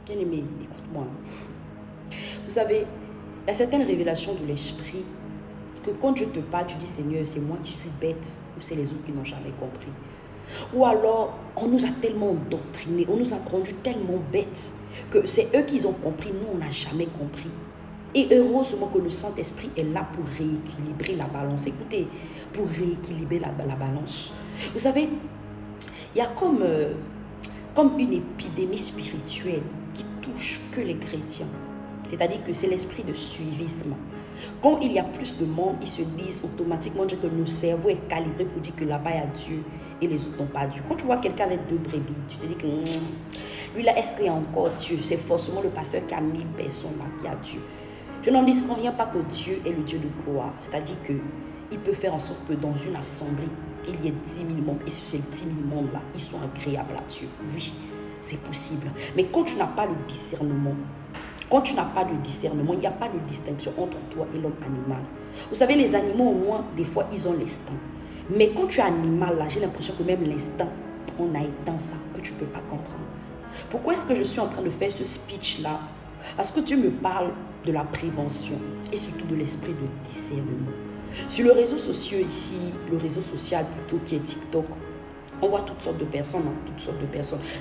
Bien-aimé, écoute-moi. Vous savez, il y a certaines révélations de l'esprit que quand Dieu te parle, tu dis Seigneur, c'est moi qui suis bête ou c'est les autres qui n'ont jamais compris. Ou alors, on nous a tellement endoctrinés, on nous a rendus tellement bêtes que c'est eux qui ont compris, nous on n'a jamais compris. Et heureusement que le Saint-Esprit est là pour rééquilibrer la balance. Écoutez, pour rééquilibrer la balance. Vous savez, il y a comme une épidémie spirituelle qui touche que les chrétiens. C'est-à-dire que c'est l'esprit de suivisme. Quand il y a plus de monde, ils se disent automatiquement que nos cerveaux est calibré pour dire que là-bas il y a Dieu et les autres n'ont pas Dieu. Quand tu vois quelqu'un avec 2 brebis, tu te dis que lui là, est-ce qu'il y a encore Dieu? C'est forcément le pasteur qui a 1000 personnes là qui a Dieu. Je n'en disconviens pas que Dieu est le Dieu de gloire. C'est-à-dire qu'il peut faire en sorte que dans une assemblée, il y ait 10 000 membres. Et sur ces 10 000 membres-là, ils sont agréables à Dieu. Oui, c'est possible. Mais quand tu n'as pas le discernement, il n'y a pas de distinction entre toi et l'homme animal. Vous savez, les animaux, au moins, des fois, ils ont l'instinct. Mais quand tu es animal, là, j'ai l'impression que même l'instinct, on a éteint ça, que tu ne peux pas comprendre. Pourquoi est-ce que je suis en train de faire ce speech-là? Parce que Dieu me parle de la prévention et surtout de l'esprit de discernement. Sur le réseau social ici, le réseau social plutôt qui est TikTok, on voit toutes sortes de personnes,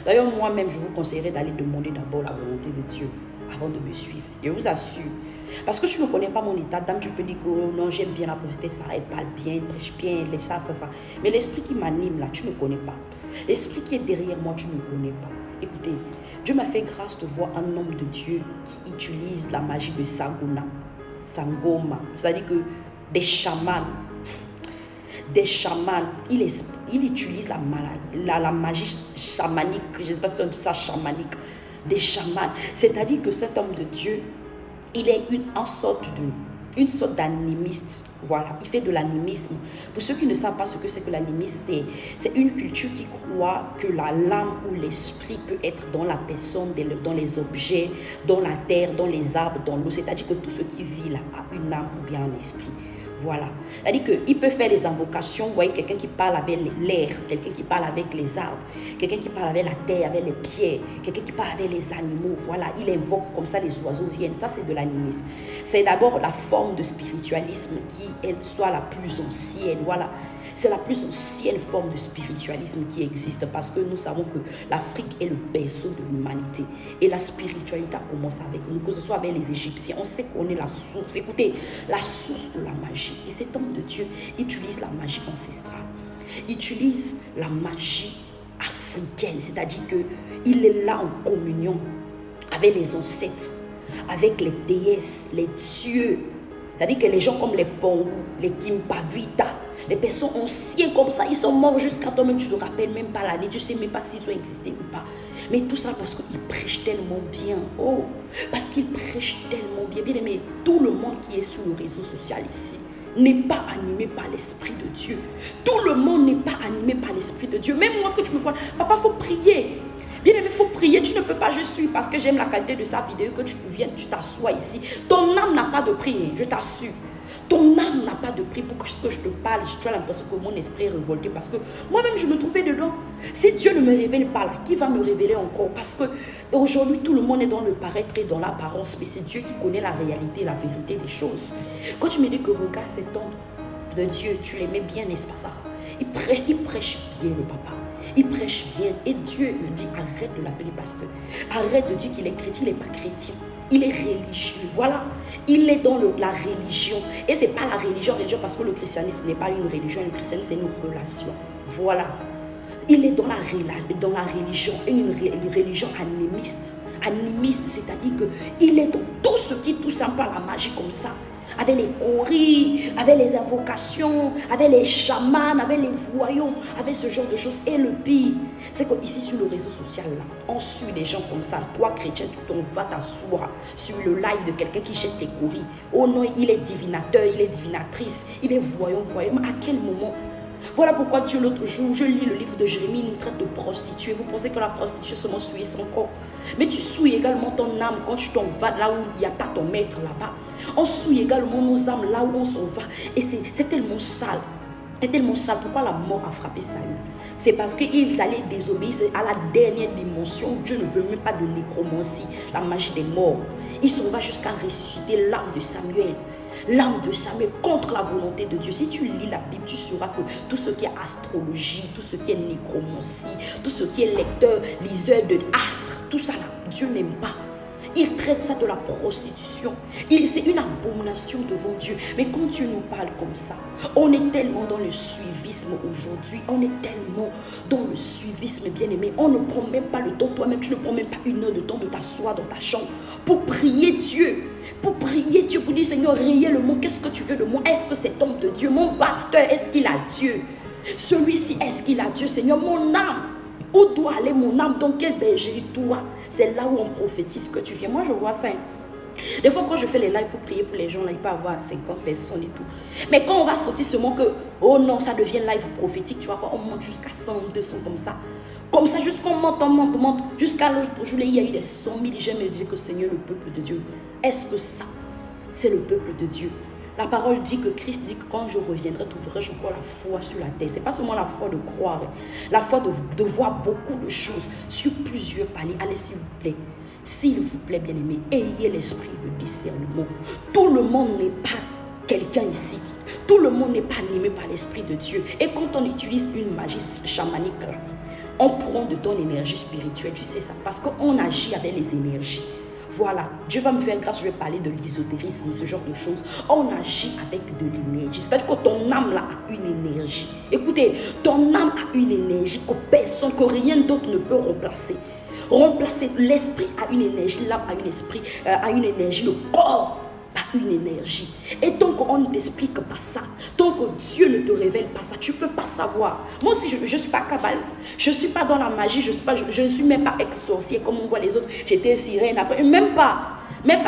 D'ailleurs, moi-même, je vous conseillerais d'aller demander d'abord la volonté de Dieu avant de me suivre. Je vous assure. Parce que tu ne connais pas mon état d'âme, tu peux dire que oh, non, j'aime bien la prophétesse, ça, elle parle bien, elle prêche bien, ça. Mais l'esprit qui m'anime là, tu ne connais pas. L'esprit qui est derrière moi, tu ne connais pas. Écoutez, Dieu m'a fait grâce de voir un homme de Dieu qui utilise la magie de Sangoma. C'est-à-dire que des chamans, il utilise la magie chamanique, je ne sais pas si on dit ça chamanique, des chamans. C'est-à-dire que cet homme de Dieu, il est une sorte d'animiste. Voilà, il fait de l'animisme. Pour ceux qui ne savent pas ce que c'est que l'animisme, c'est une culture qui croit que la l'âme ou l'esprit peut être dans la personne, dans les objets, dans la terre, dans les arbres, dans l'eau. C'est-à-dire que tout ce qui vit là a une âme ou bien un esprit. Voilà. C'est-à-dire qu'il peut faire les invocations. Vous voyez, quelqu'un qui parle avec l'air, quelqu'un qui parle avec les arbres, quelqu'un qui parle avec la terre, avec les pierres, quelqu'un qui parle avec les animaux. Voilà, il invoque comme ça, les oiseaux viennent. Ça, c'est de l'animisme. C'est d'abord la forme de spiritualisme qui est soit la plus ancienne. Voilà. C'est la plus ancienne forme de spiritualisme qui existe parce que nous savons que l'Afrique est le berceau de l'humanité. Et la spiritualité a commencé avec nous, que ce soit avec les Égyptiens. On sait qu'on est la source. Écoutez, la source de la magie. Et cet homme de Dieu utilise la magie ancestrale. Il utilise la magie africaine. C'est-à-dire qu'il est là en communion avec les ancêtres, avec les déesses, les dieux. C'est-à-dire que les gens comme les Pongu, les Kimpavita, les personnes anciennes comme ça, ils sont morts jusqu'à toi-même, tu ne te rappelles même pas l'année, tu ne sais même pas s'ils ont existé ou pas. Mais tout ça parce qu'ils prêchent tellement bien. Oh, parce qu'ils prêchent tellement bien. Bien aimé, tout le monde qui est sur le réseau social ici n'est pas animé par l'Esprit de Dieu. Tout le monde n'est pas animé par l'Esprit de Dieu. Même moi que tu me vois, papa, il faut prier. Bien aimé, il faut prier. Tu ne peux pas juste suivre parce que j'aime la qualité de sa vidéo que tu viennes, tu t'assois ici. Ton âme n'a pas de prière, je t'assure. Ton âme n'a pas de prix. Pourquoi est-ce que je te parle? Tu as l'impression que mon esprit est révolté parce que moi-même je me trouvais dedans. Si Dieu ne me révèle pas là, qui va me révéler encore? Parce que aujourd'hui tout le monde est dans le paraître et dans l'apparence, mais c'est Dieu qui connaît la réalité, la vérité des choses. Quand tu me dis que regarde cet homme de Dieu, tu l'aimais bien, n'est-ce pas ça? Il prêche bien le papa. Il prêche bien et Dieu me dit arrête de l'appeler pasteur. Arrête de dire qu'il est chrétien, il n'est pas chrétien. Il est religieux, voilà. Il est dans la religion. Et ce n'est pas la religion parce que le christianisme n'est pas une religion. Le christianisme, c'est une relation. Voilà. Il est dans la religion, une religion animiste. Animiste, c'est-à-dire qu'il est dans tout ce qui touche un peu à la magie comme ça. Avec les coris, avec les invocations, avec les chamans, avec les voyants, avec ce genre de choses. Et le pire, c'est qu'ici sur le réseau social, là, on suit des gens comme ça. Toi, chrétien, on va t'asseoir sur le live de quelqu'un qui jette tes coris. Oh non, il est divinateur, il est divinatrice, il est voyant. Mais à quel moment? Voilà pourquoi Dieu, l'autre jour, je lis le livre de Jérémie, il nous traite de prostituée. Vous pensez que la prostituée seulement souille son corps. Mais tu souilles également ton âme quand tu t'en vas là où il n'y a pas ton maître là-bas. On souille également nos âmes là où on s'en va. Et c'est tellement sale. C'est tellement ça. Pourquoi la mort a frappé Saül? C'est parce qu'il est allé désobéir à la dernière dimension où Dieu ne veut même pas de nécromancie, la magie des morts. Il s'en va jusqu'à ressusciter l'âme de Samuel. L'âme de Samuel contre la volonté de Dieu. Si tu lis la Bible, tu sauras que tout ce qui est astrologie, tout ce qui est nécromancie, tout ce qui est lecteur, liseur de astres, tout ça là, Dieu n'aime pas. Il traite ça de la prostitution. C'est une abomination devant Dieu. Mais quand Dieu nous parle comme ça, on est tellement dans le suivisme aujourd'hui. On est tellement dans le suivisme, bien-aimé. On ne prend même pas le temps, toi-même, tu ne prends même pas une heure de temps de t'asseoir dans ta chambre pour prier Dieu. Pour prier Dieu, pour dire Seigneur, réellement, qu'est-ce que tu veux de moi? Est-ce que cet homme de Dieu, mon pasteur, est-ce qu'il a Dieu? Celui-ci, est-ce qu'il a Dieu? Seigneur, mon âme. Où doit aller mon âme? Dans quelle bergerie toi? C'est là où on prophétise que tu viens. Moi, je vois ça. Des fois, quand je fais les lives pour prier pour les gens, là, il peut y avoir 50 personnes et tout. Mais quand on va sortir seulement que, oh non, ça devient live prophétique, tu vois quoi, on monte jusqu'à 100, 200 comme ça. Comme ça, jusqu'on monte, on monte. Jusqu'à l'autre jour, il y a eu des 100 000. J'aime dire que Seigneur, le peuple de Dieu. Est-ce que ça, c'est le peuple de Dieu? La parole dit que Christ dit que quand je reviendrai, trouverai-je encore la foi sur la terre. Ce n'est pas seulement la foi de croire, la foi de voir beaucoup de choses sur plusieurs paliers. Allez, s'il vous plaît. S'il vous plaît, bien-aimé, ayez l'esprit de discernement. Tout le monde n'est pas quelqu'un ici. Tout le monde n'est pas animé par l'esprit de Dieu. Et quand on utilise une magie chamanique, là, on prend de ton énergie spirituelle, tu sais ça, parce qu'on agit avec les énergies. Voilà, Dieu va me faire grâce, je vais parler de l'ésotérisme, ce genre de choses. On agit avec de l'énergie. C'est-à-dire que ton âme là a une énergie. Écoutez, ton âme a une énergie que personne, que rien d'autre ne peut remplacer. Remplacer l'esprit a une énergie, l'âme a une énergie, le corps a une énergie. Et tant qu'on ne t'explique pas ça, tant que Dieu ne te révèle pas ça, tu ne peux pas savoir. Moi aussi, je ne suis pas cabale, je ne suis pas dans la magie, je ne suis même pas ex-sorcier comme on voit les autres. J'étais sirène après, même pas,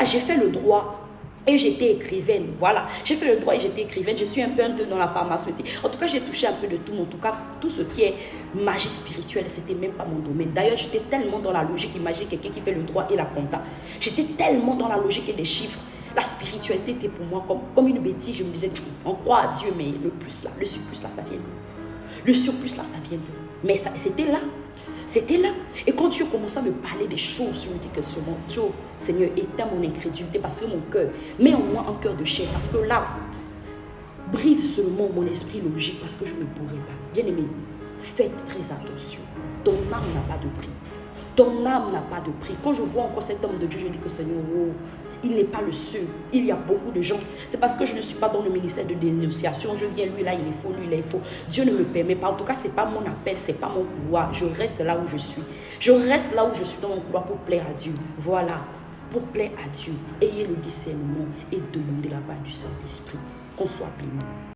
j'ai fait le droit. Et j'étais écrivaine, voilà. J'ai fait le droit et j'étais écrivaine. Je suis un peu dans la pharmaceutique. En tout cas, j'ai touché un peu de tout. Mais en tout cas, tout ce qui est magie spirituelle, c'était même pas mon domaine. D'ailleurs, j'étais tellement dans la logique. Imaginez quelqu'un qui fait le droit et la compta. J'étais tellement dans la logique et des chiffres. La spiritualité était pour moi comme une bêtise. Je me disais, on croit à Dieu, mais le plus là, le surplus là, ça vient d'où? Le surplus là, ça vient d'où? Mais c'était là. C'était là. Et quand Dieu commençait à me parler des choses, je me dis que sur mon Dieu, Seigneur, éteins mon incrédulité parce que mon cœur, mets en moi un cœur de chair. Parce que là, brise seulement mon esprit logique parce que je ne pourrai pas. Bien-aimé, faites très attention. Ton âme n'a pas de prix. Ton âme n'a pas de prix. Quand je vois encore cet homme de Dieu, je dis que Seigneur, oh, il n'est pas le seul. Il y a beaucoup de gens. C'est parce que je ne suis pas dans le ministère de dénonciation. Je viens, lui là, il est faux, lui là, il est faux. Dieu ne me permet pas. En tout cas, ce n'est pas mon appel, ce n'est pas mon pouvoir. Je reste là où je suis. Je reste là où je suis dans mon couloir pour plaire à Dieu. Voilà. Pour plaire à Dieu. Ayez le discernement et demandez la voix du Saint-Esprit. Qu'on soit béni.